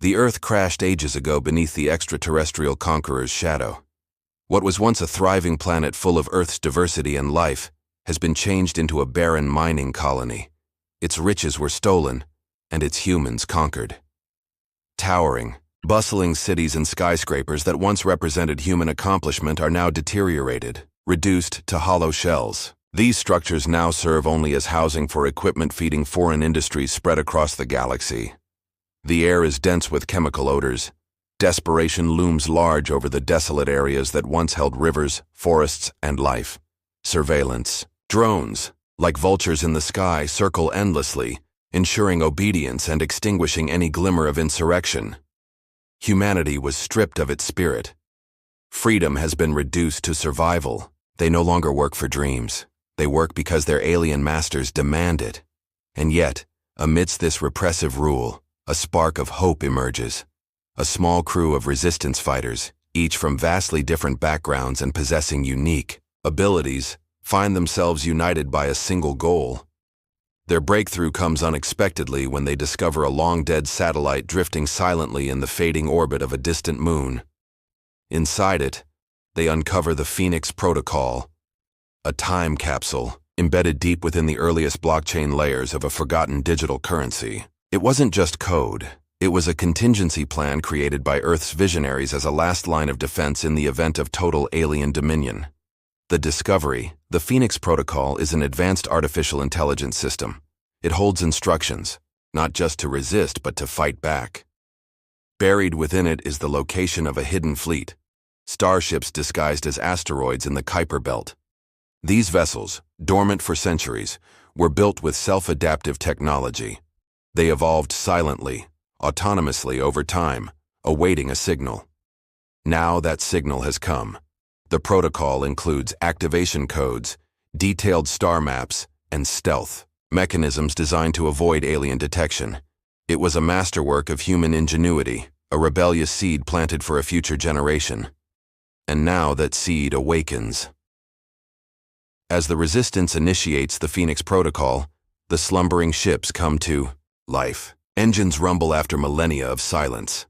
The Earth crashed ages ago beneath the extraterrestrial conqueror's shadow. What was once a thriving planet full of Earth's diversity and life has been changed into a barren mining colony. Its riches were stolen, and its humans conquered. Towering, bustling cities and skyscrapers that once represented human accomplishment are now deteriorated, reduced to hollow shells. These structures now serve only as housing for equipment feeding foreign industries spread across the galaxy. The air is dense with chemical odors. Desperation looms large over the desolate areas that once held rivers, forests, and life. Surveillance. Drones, like vultures in the sky, circle endlessly, ensuring obedience and extinguishing any glimmer of insurrection. Humanity was stripped of its spirit. Freedom has been reduced to survival. They no longer work for dreams. They work because their alien masters demand it. And yet, amidst this repressive rule, a spark of hope emerges. A small crew of resistance fighters, each from vastly different backgrounds and possessing unique abilities, find themselves united by a single goal. Their breakthrough comes unexpectedly when they discover a long-dead satellite drifting silently in the fading orbit of a distant moon. Inside it, they uncover the Phoenix Protocol, a time capsule embedded deep within the earliest blockchain layers of a forgotten digital currency. It wasn't just code. It was a contingency plan created by Earth's visionaries as a last line of defense in the event of total alien dominion. The discovery, the Phoenix Protocol, is an advanced artificial intelligence system. It holds instructions, not just to resist but to fight back. Buried within it is the location of a hidden fleet, starships disguised as asteroids in the Kuiper Belt. These vessels, dormant for centuries, were built with self-adaptive technology. They evolved silently, autonomously over time, awaiting a signal. Now that signal has come. The protocol includes activation codes, detailed star maps, and stealth mechanisms designed to avoid alien detection. It was a masterwork of human ingenuity, a rebellious seed planted for a future generation. And now that seed awakens. As the Resistance initiates the Phoenix Protocol, the slumbering ships come to life. Engines rumble after millennia of silence.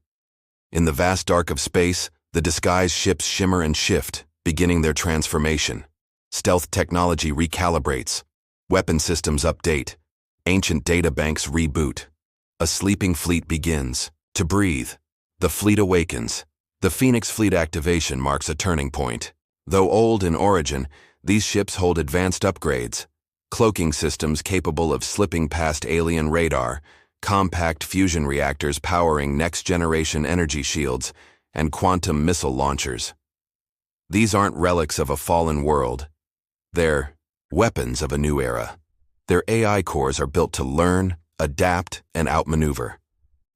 In the vast dark of space, the disguised ships shimmer and shift, beginning their transformation. Stealth technology recalibrates. Weapon systems update. Ancient databanks reboot. A sleeping fleet begins to breathe. The fleet awakens. The Phoenix Fleet activation marks a turning point. Though old in origin, these ships hold advanced upgrades. Cloaking systems capable of slipping past alien radar, compact fusion reactors powering next-generation energy shields, and quantum missile launchers. These aren't relics of a fallen world. They're weapons of a new era. Their AI cores are built to learn, adapt, and outmaneuver.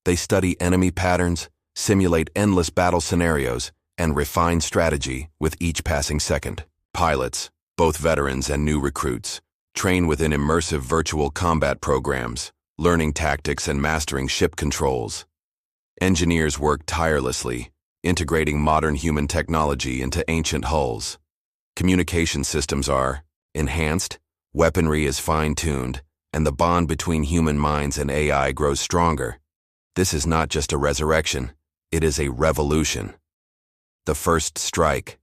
They study enemy patterns, simulate endless battle scenarios, and refine strategy with each passing second. Pilots, both veterans and new recruits, train within immersive virtual combat programs, learning tactics and mastering ship controls. Engineers work tirelessly, integrating modern human technology into ancient hulls. Communication systems are enhanced, weaponry is fine-tuned, and the bond between human minds and AI grows stronger. This is not just a resurrection, it is a revolution. The first strike.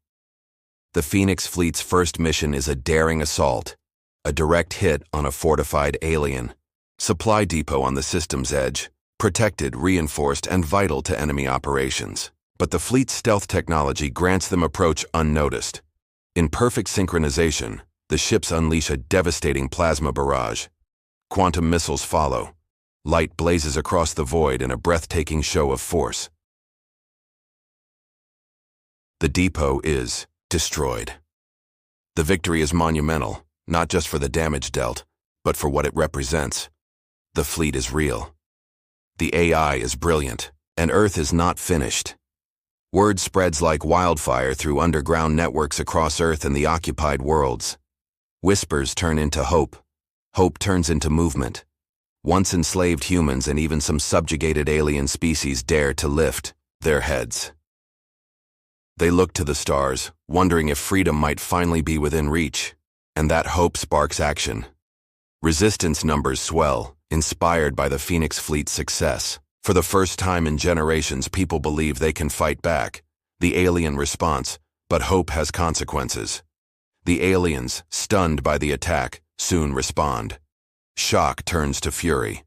The Phoenix Fleet's first mission is a daring assault, a direct hit on a fortified alien supply depot on the system's edge, protected, reinforced, and vital to enemy operations. But the fleet's stealth technology grants them approach unnoticed. In perfect synchronization, the ships unleash a devastating plasma barrage. Quantum missiles follow. Light blazes across the void in a breathtaking show of force. The depot is destroyed. The victory is monumental, not just for the damage dealt, but for what it represents. The fleet is real. The AI is brilliant, and Earth is not finished. Word spreads like wildfire through underground networks across Earth and the occupied worlds. Whispers turn into hope. Hope turns into movement. Once enslaved humans and even some subjugated alien species dare to lift their heads. They look to the stars, wondering if freedom might finally be within reach, and that hope sparks action. Resistance numbers swell, inspired by the Phoenix Fleet's success. For the first time in generations, people believe they can fight back. The alien response, but hope has consequences. The aliens, stunned by the attack, soon respond. Shock turns to fury.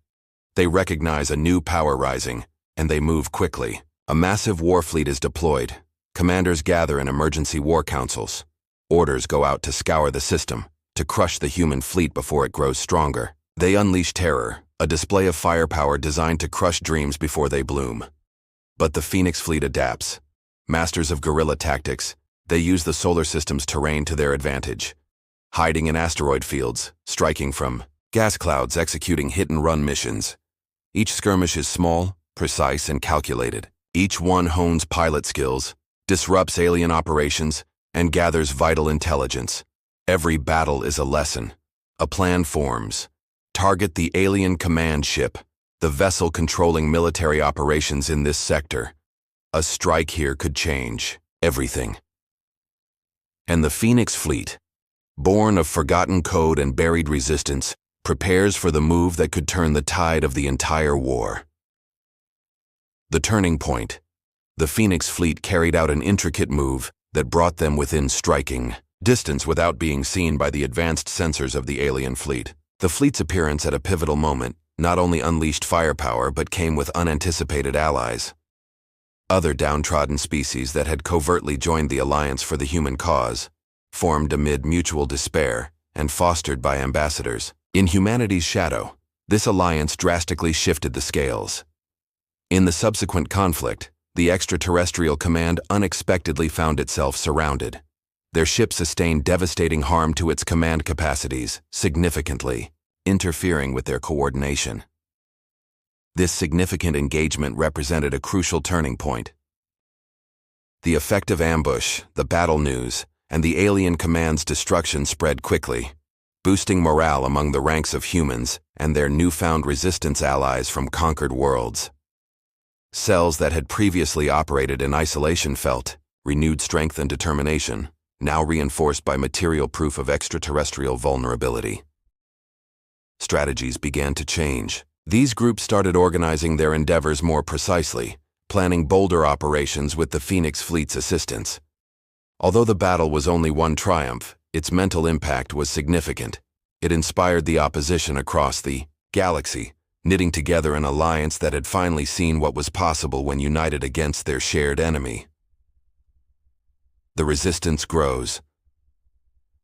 They recognize a new power rising, and they move quickly. A massive war fleet is deployed. Commanders gather in emergency war councils. Orders go out to scour the system, to crush the human fleet before it grows stronger. They unleash terror, a display of firepower designed to crush dreams before they bloom. But the Phoenix fleet adapts. Masters of guerrilla tactics, they use the solar system's terrain to their advantage. Hiding in asteroid fields, striking from gas clouds, executing hit-and-run missions. Each skirmish is small, precise, and calculated. Each one hones pilot skills, disrupts alien operations, and gathers vital intelligence. Every battle is a lesson. A plan forms. Target the alien command ship, the vessel controlling military operations in this sector. A strike here could change everything. And the Phoenix fleet, born of forgotten code and buried resistance, prepares for the move that could turn the tide of the entire war. The turning point. The Phoenix fleet carried out an intricate move that brought them within striking distance without being seen by the advanced sensors of the alien fleet. The fleet's appearance at a pivotal moment not only unleashed firepower but came with unanticipated allies. Other downtrodden species that had covertly joined the alliance for the human cause, formed amid mutual despair and fostered by ambassadors. In humanity's shadow, this alliance drastically shifted the scales. In the subsequent conflict, the extraterrestrial command unexpectedly found itself surrounded. Their ship sustained devastating harm to its command capacities, significantly interfering with their coordination. This significant engagement represented a crucial turning point. The effective ambush, the battle news, and the alien command's destruction spread quickly, boosting morale among the ranks of humans and their newfound resistance allies from conquered worlds. Cells that had previously operated in isolation felt renewed strength and determination, now reinforced by material proof of extraterrestrial vulnerability. Strategies began to change. These groups started organizing their endeavors more precisely, planning bolder operations with the Phoenix fleet's assistance. Although the battle was only one triumph, its mental impact was significant. It inspired the opposition across the galaxy, knitting together an alliance that had finally seen what was possible when united against their shared enemy. The resistance grows.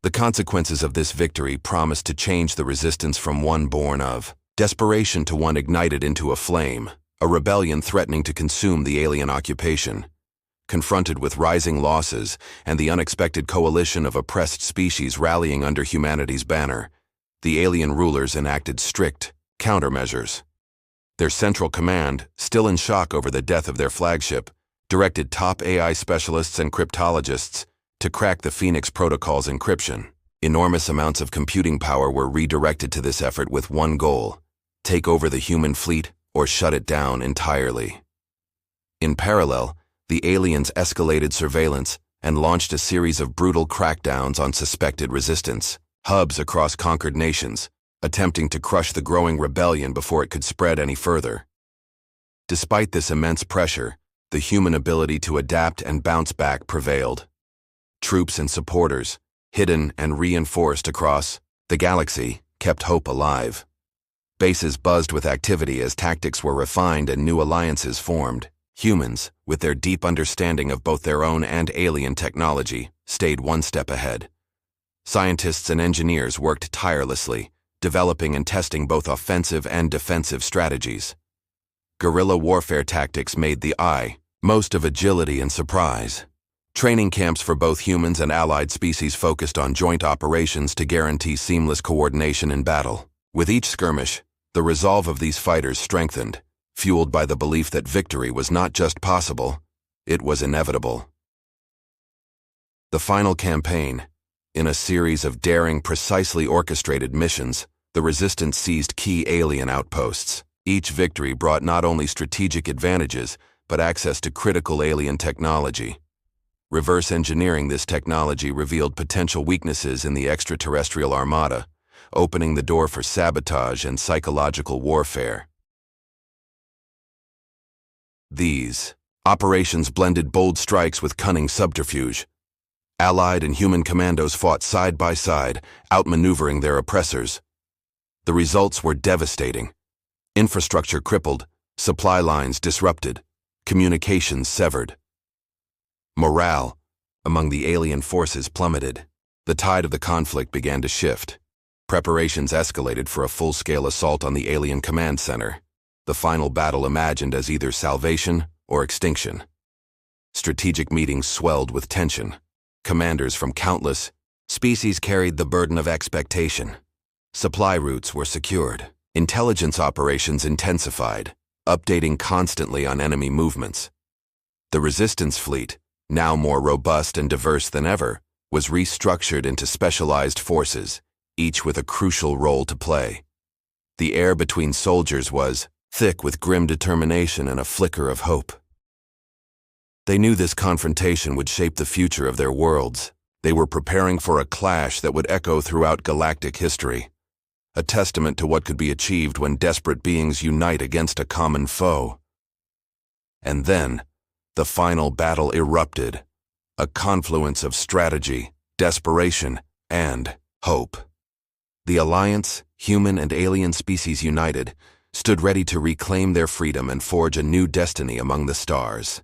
The consequences of this victory promised to change the resistance from one born of desperation to one ignited into a flame, a rebellion threatening to consume the alien occupation. Confronted with rising losses and the unexpected coalition of oppressed species rallying under humanity's banner, the alien rulers enacted strict countermeasures. Their central command, still in shock over the death of their flagship, directed top AI specialists and cryptologists to crack the Phoenix Protocol's encryption. Enormous amounts of computing power were redirected to this effort with one goal: take over the human fleet or shut it down entirely. In parallel, the aliens escalated surveillance and launched a series of brutal crackdowns on suspected resistance hubs across conquered nations, attempting to crush the growing rebellion before it could spread any further. Despite this immense pressure, the human ability to adapt and bounce back prevailed. Troops and supporters, hidden and reinforced across the galaxy, kept hope alive. Bases buzzed with activity as tactics were refined and new alliances formed. Humans, with their deep understanding of both their own and alien technology, stayed one step ahead. Scientists and engineers worked tirelessly, developing and testing both offensive and defensive strategies. Guerrilla warfare tactics made the most of agility and surprise. Training camps for both humans and allied species focused on joint operations to guarantee seamless coordination in battle. With each skirmish, the resolve of these fighters strengthened, fueled by the belief that victory was not just possible, it was inevitable. The final campaign, in a series of daring, precisely orchestrated missions, the Resistance seized key alien outposts. Each victory brought not only strategic advantages, but access to critical alien technology. Reverse engineering this technology revealed potential weaknesses in the extraterrestrial armada, opening the door for sabotage and psychological warfare. These operations blended bold strikes with cunning subterfuge. Allied and human commandos fought side by side, outmaneuvering their oppressors. The results were devastating. Infrastructure crippled, supply lines disrupted, communications severed. Morale among the alien forces plummeted. The tide of the conflict began to shift. Preparations escalated for a full-scale assault on the alien command center, the final battle imagined as either salvation or extinction. Strategic meetings swelled with tension. Commanders from countless species carried the burden of expectation. Supply routes were secured. Intelligence operations intensified, updating constantly on enemy movements. The resistance fleet, now more robust and diverse than ever, was restructured into specialized forces, each with a crucial role to play. The air between soldiers was thick with grim determination and a flicker of hope. They knew this confrontation would shape the future of their worlds. They were preparing for a clash that would echo throughout galactic history, a testament to what could be achieved when desperate beings unite against a common foe. And then, the final battle erupted, a confluence of strategy, desperation, and hope. The Alliance, human and alien species united, stood ready to reclaim their freedom and forge a new destiny among the stars.